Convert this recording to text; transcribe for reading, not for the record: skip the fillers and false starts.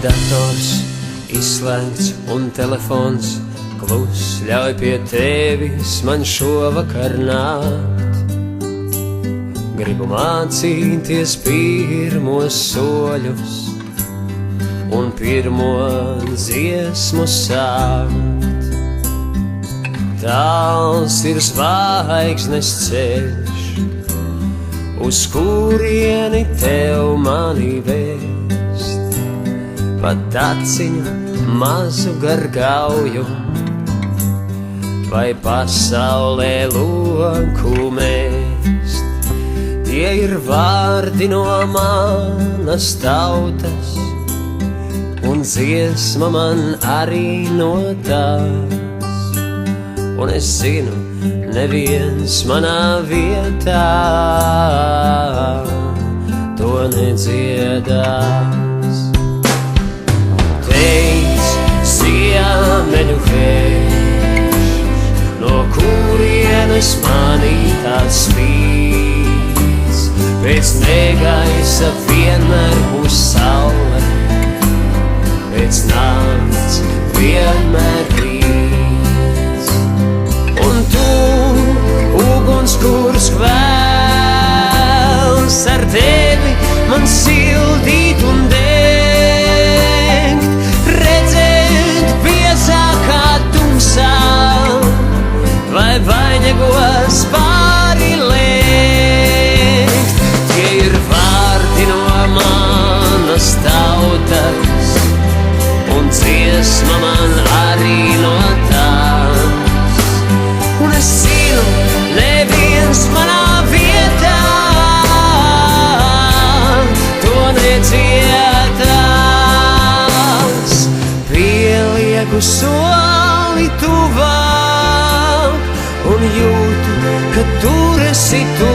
dators izslēgts un telefons klus, ļauj pie tevis man šovakar nākt. Gribu mācīties pirmos soļus un pirmo dziesmu sākt. Tāls ir zvaigznes ceļš, uz kurieni tev mani vēst. Pat taciņu mazu gargauju, vai pasaulē loku mēst. Tie ir vārdi no manas tautas, un dziesma man arī no tās. Un es zinu, neviens manā vietā to nedziedās. Teic, ziemeļu vējš, no kurienes manī tāds spīdz. Pēc negaisa vienmēr būs saule, pēc nakts vienmēr rīts. Un tu, uguns, kurs kvēls, ar tevi man sildīt un degt. Redzēt piesākā tumsā, vai vainagos pāri lēkt. Tie ir vārdi no manas tautas, un dziesma man arī no tās. Un es zinu, neviens manā vietā to nedziedās. Pielieku soli tuvāk un jūtu, ka tur esi tu.